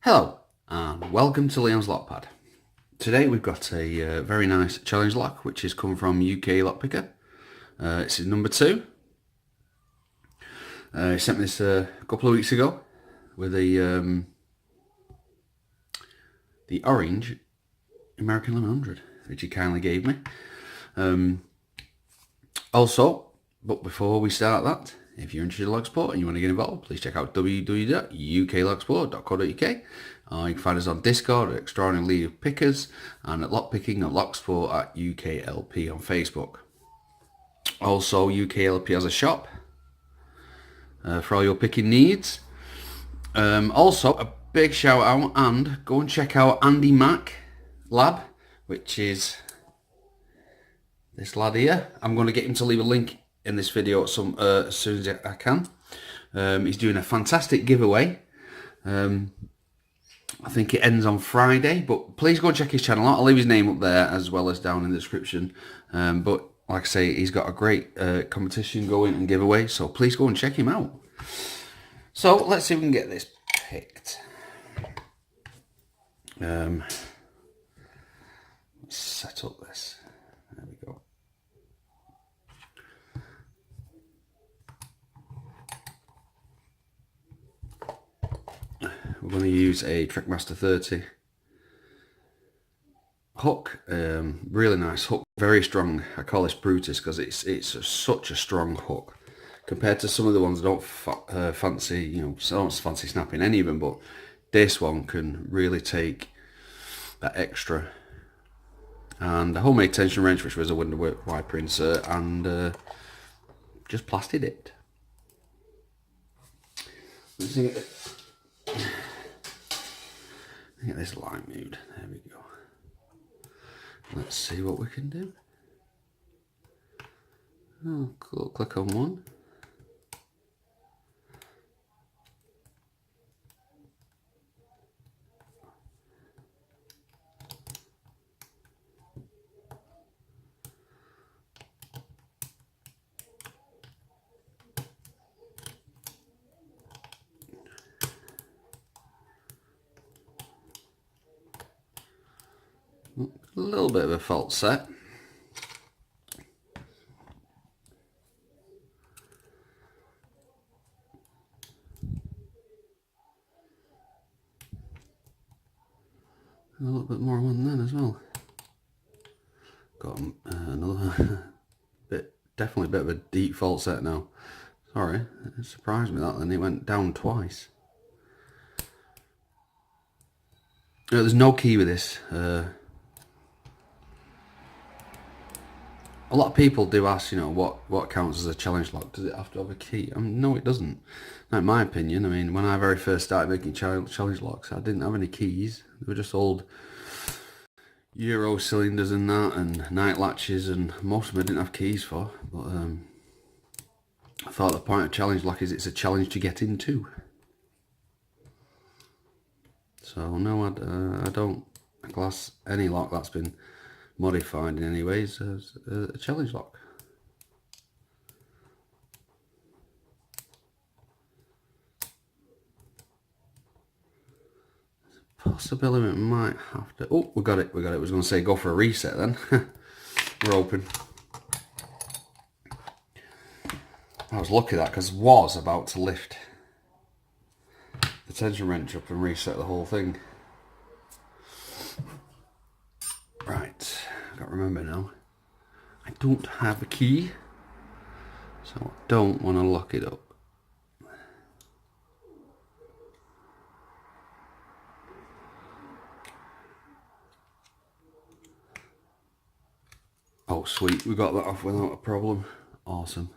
Hello and welcome to Leon's Lockpad. Today we've got a very nice challenge lock which has come from UKlockpicka. It's number 2. He sent me this a couple of weeks ago with the orange American 1100 which he kindly gave me. Also, but before we start that, if you're interested in log sport and you want to get involved, please check out www.uklocksport.co.uk. You can find us on Discord at Extraordinary League of Pickers and at Lockpicking and Locksport at UKLP on Facebook. Also, UKLP has a shop for all your picking needs. Also, a big shout out and go and check out Andy Mack Lab, which is this lad here. I'm going to get him to leave a link in this video as soon as I can. He's doing a fantastic giveaway. I think it ends on Friday, but please go and check his channel out. I'll leave his name up there as well as down in the description. But like I say, he's got a great competition going and giveaway, so please go and check him out. So let's see if we can get this picked. Let's set up this. There we go. We're going to use a Trickmaster 30 hook. Really nice hook, very strong. I call this Brutus because it's such a strong hook compared to some of the ones I don't fancy. You know, I don't fancy snapping any of them, but this one can really take that extra. And a homemade tension wrench, which was a window wiper insert, and just plastered it. Let's get this line moved. There we go. Let's see what we can do. Oh, cool. Click on one. A little bit of a fault set. A little bit more one then as well. Got another definitely a bit of a deep fault set now. Sorry, it surprised me that then it went down twice. There's no key with this. A lot of people do ask, you know, what counts as a challenge lock? Does it have to have a key? No, it doesn't. Not in my opinion. I mean, when I very first started making challenge locks, I didn't have any keys. They were just old Euro cylinders and that, and night latches, and most of them I didn't have keys for. But I thought the point of challenge lock is it's a challenge to get into. So no, I don't class any lock that's been modified in any ways as a challenge lock. Possibility it might have to. Oh, we got it. I was going to say go for a reset then. We're open. I was lucky that because was about to lift the tension wrench up and reset the whole thing. Right, I got to remember now. I don't have a key, so I don't want to lock it up. Oh sweet, we got that off without a problem. Awesome.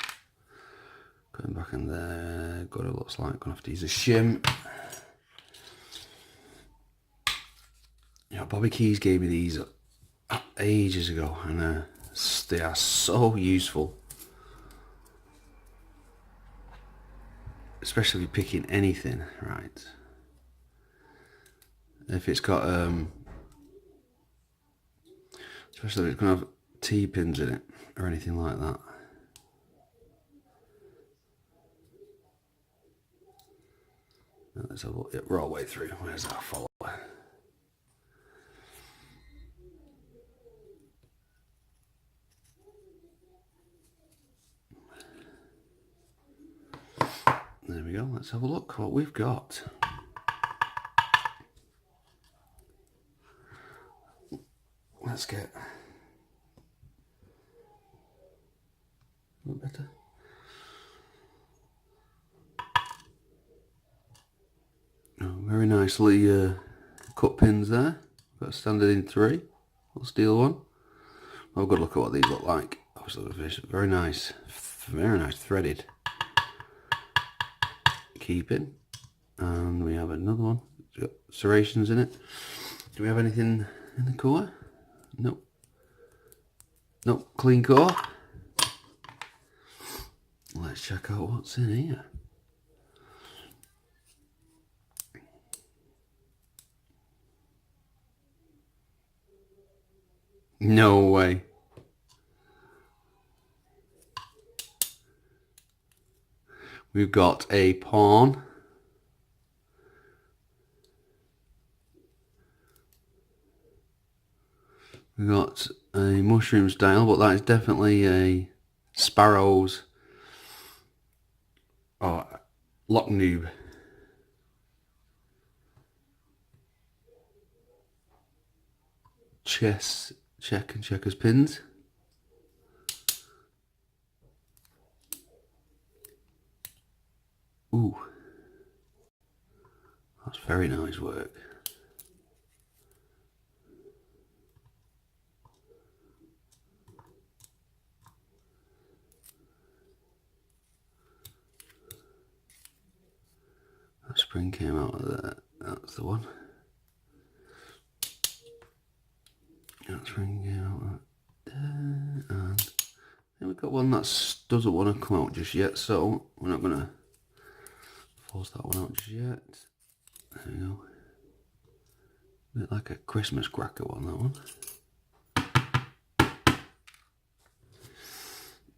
Going back in there, got it, looks like gonna have to use a shim. You know, Bobby Keys gave me these ages ago, and they are so useful, especially if you're picking anything. Right, if it's got especially if it's gonna have T-pins in it or anything like that. Let's have a look. We're all the way through. Where's our follower? There we go. Let's have a look what we've got. Let's get a bit better. Oh, very nicely cut pins there. Got a standard in 3. Little steel one. Have a good look at what these look like. Obviously, very nice threaded keeping. And we have another one. It's got serrations in it. Do we have anything in the core? Nope. Nope, clean core. Let's check out what's in here. No way. We've got a pawn. We've got a mushroom style, but that is definitely a Sparrow's or lock noob. Chess, check and checkers pins. Ooh, that's very nice work. That spring came out of there. That's the one. That spring came out of there. And then we've got one that doesn't want to come out just yet, so we're not going to force that one out just yet. There we go. A bit like a Christmas cracker one, that one.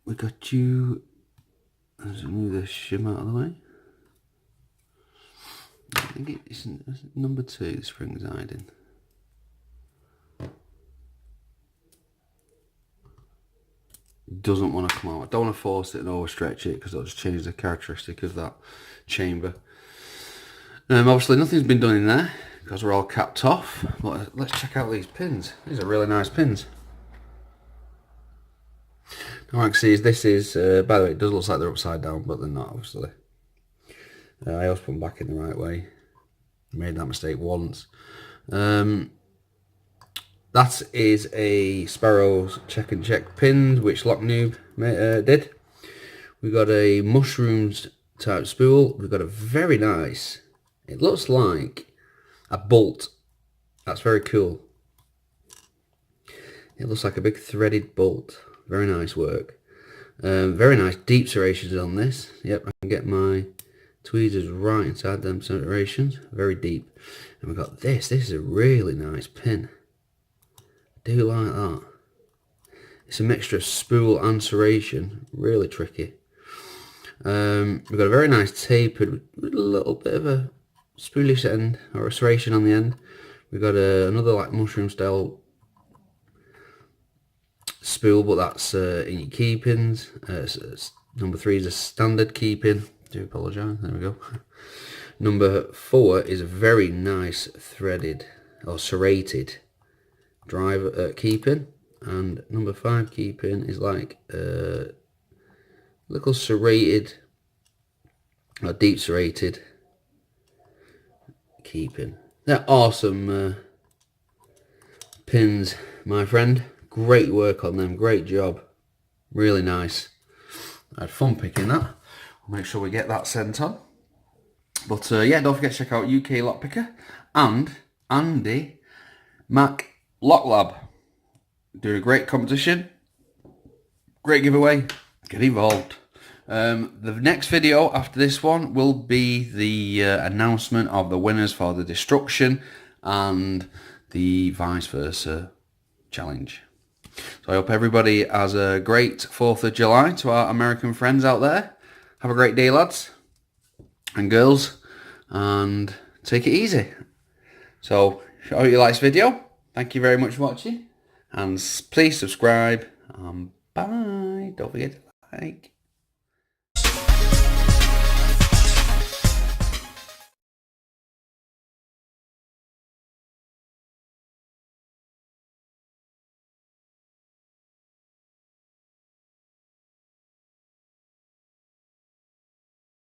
We got you. Let's move this shim out of the way. I think it's number 2, the spring's hiding. It doesn't want to come out. I don't want to force it and overstretch it because it'll just change the characteristic of that chamber. Obviously nothing's been done in there because we're all capped off. But let's check out these pins. These are really nice pins. All I can see is this is, by the way, it does look like they're upside down, but they're not, obviously. I always put them back in the right way. Made that mistake once. That is a Sparrow's check and check pin, which Lock Noob did. We got a mushrooms type spool. We've got a very nice, it looks like a bolt. That's very cool. It looks like a big threaded bolt. Very nice work. Very nice deep serrations on this. Yep, I can get my tweezers right inside them serrations. Very deep. And we've got this. This is a really nice pin. I do like that. It's a mixture of spool and serration. Really tricky. We've got a very nice tapered with a little bit of a spoolish end or a serration on the end. We've got another like mushroom style spool, but that's in your keepings. Number 3 is a standard keeping. Do apologise. There we go. Number 4 is a very nice threaded or serrated driver keeping, and number 5 keeping is like little serrated or deep serrated keeping. They're awesome pins, my friend. Great work on them. Great job. Really nice. I had fun picking that. We'll make sure we get that sent on. But yeah, don't forget to check out UKlockpicka and Andy Mac Locklab. Doing a great competition. Great giveaway. Get involved. The next video after this one will be the announcement of the winners for the destruction and the vice versa challenge. So I hope everybody has a great 4th of July to our American friends out there. Have a great day, lads and girls. and take it easy. So, I hope you like this video. Thank you very much for watching. And please subscribe. Bye. Don't forget to like.